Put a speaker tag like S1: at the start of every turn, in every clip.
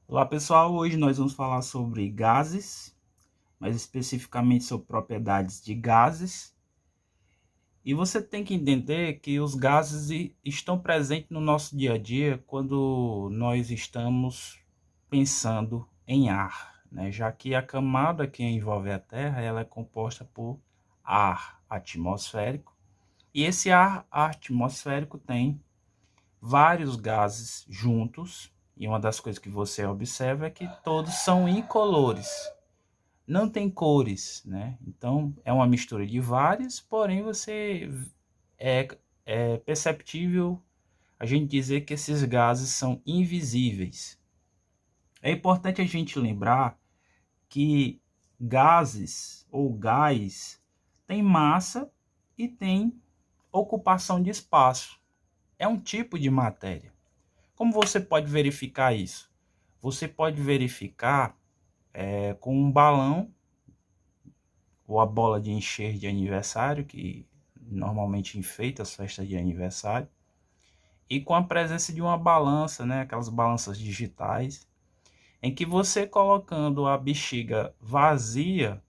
S1: Olá pessoal, hoje nós vamos falar sobre gases, mais especificamente sobre propriedades de gases. E você tem que entender que os gases estão presentes no nosso dia a dia quando nós estamos pensando em ar, né? Já que a camada que envolve a Terra ela é composta por ar atmosférico. E esse ar atmosférico tem vários gases juntos, e uma das coisas que você observa é que todos são incolores, não tem cores, né? Então é uma mistura de vários, porém você é, é perceptível a gente dizer que esses gases são invisíveis. É importante a gente lembrar que gases ou gás tem massa e tem ocupação de espaço. É um tipo de matéria. Como você pode verificar isso? Você pode verificar com um balão ou a bola de encher de aniversário, que normalmente enfeita as festas de aniversário, e com a presença de uma balança, né, aquelas balanças digitais, em que você colocando a bexiga vazia,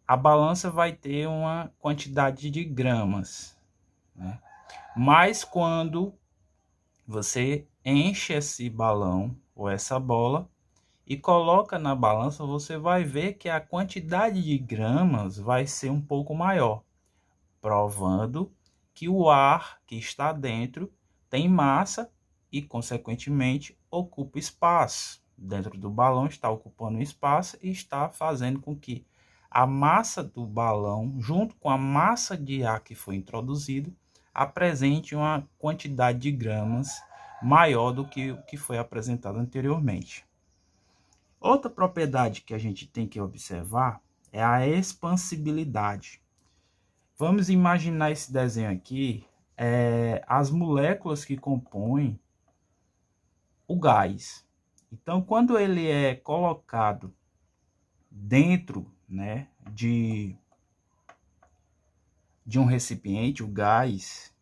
S1: a balança vai ter uma quantidade de gramas, né? Mas quando você enche esse balão ou essa bola e coloca na balança, você vai ver que a quantidade de gramas vai ser um pouco maior, provando que o ar que está dentro tem massa e, consequentemente, ocupa espaço. Dentro do balão está ocupando espaço e está fazendo com que a massa do balão, junto com a massa de ar que foi introduzido, apresente uma quantidade de gramas maior do que o que foi apresentado anteriormente. Outra propriedade que a gente tem que observar é a expansibilidade. Vamos imaginar esse desenho aqui, as moléculas que compõem o gás. Então, quando ele é colocado dentro, né, de um recipiente, o gás,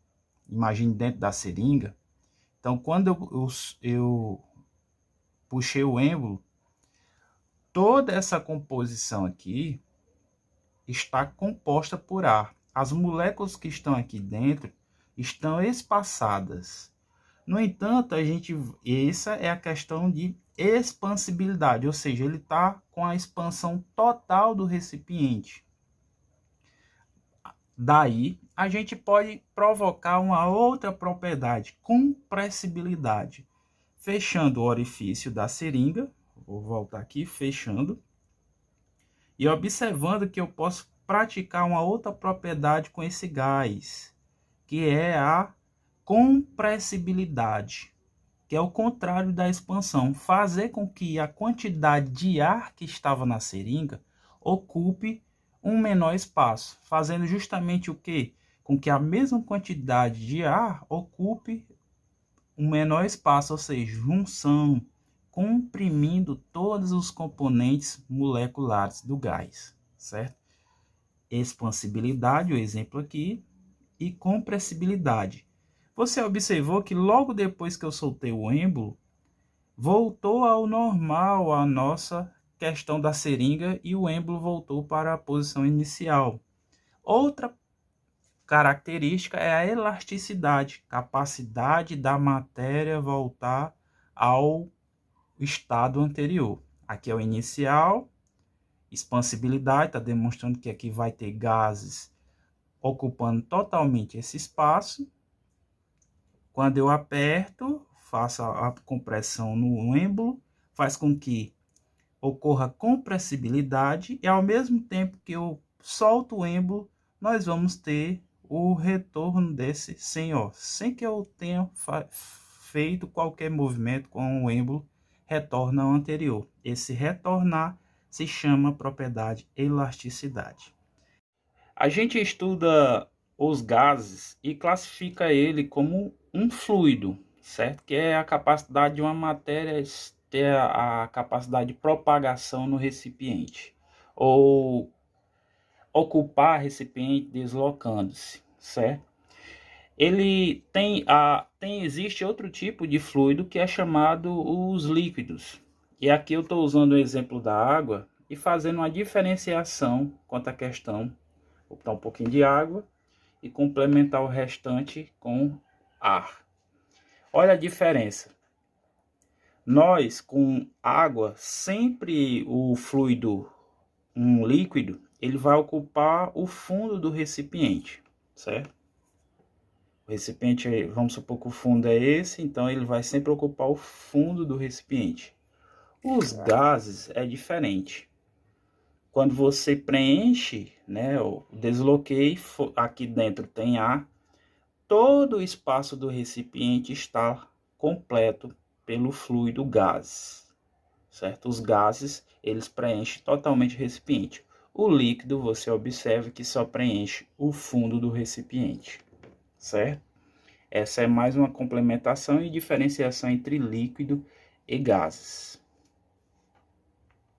S1: imagine dentro da seringa. Então, quando eu puxei o êmbolo, toda essa composição aqui está composta por ar. As moléculas que estão aqui dentro estão espaçadas. No entanto, essa é a questão de expansibilidade, ou seja, ele está com a expansão total do recipiente. Daí, a gente pode provocar uma outra propriedade, compressibilidade. Fechando o orifício da seringa, vou voltar aqui, fechando, e observando que eu posso praticar uma outra propriedade com esse gás, que é a compressibilidade, que é o contrário da expansão, fazer com que a quantidade de ar que estava na seringa ocupe um menor espaço, fazendo justamente o quê? Com que a mesma quantidade de ar ocupe um menor espaço, ou seja, junção, comprimindo todos os componentes moleculares do gás, certo? Expansibilidade, o exemplo aqui, e compressibilidade. Você observou que logo depois que eu soltei o êmbolo, voltou ao normal a nossa questão da seringa e o êmbolo voltou para a posição inicial. Outra característica é a elasticidade, capacidade da matéria voltar ao estado anterior. Aqui é o inicial, expansibilidade, está demonstrando que aqui vai ter gases ocupando totalmente esse espaço. Quando eu aperto, faço a compressão no êmbolo, faz com que ocorra compressibilidade e ao mesmo tempo que eu solto o êmbolo, nós vamos ter o retorno desse senhor, sem que eu tenha feito qualquer movimento com o êmbolo, retorna ao anterior. Esse retornar se chama propriedade elasticidade. A gente estuda os gases e classifica ele como um fluido, certo? Que é a capacidade de uma matéria ter a capacidade de propagação no recipiente, ou ocupar recipiente deslocando-se, certo? Ele existe outro tipo de fluido que é chamado os líquidos. E aqui eu estou usando o exemplo da água e fazendo uma diferenciação quanto à questão. Vou botar um pouquinho de água e complementar o restante com ar. Olha a diferença. Nós, com água, sempre o fluido, um líquido, ele vai ocupar o fundo do recipiente, certo? O recipiente, vamos supor que o fundo é esse, então ele vai sempre ocupar o fundo do recipiente. Os gases é diferente. Quando você preenche, né, eu desloquei, aqui dentro tem ar, todo o espaço do recipiente está completo pelo fluido gás, certo? Os gases, eles preenchem totalmente o recipiente. O líquido, você observa que só preenche o fundo do recipiente, certo? Essa é mais uma complementação e diferenciação entre líquido e gases.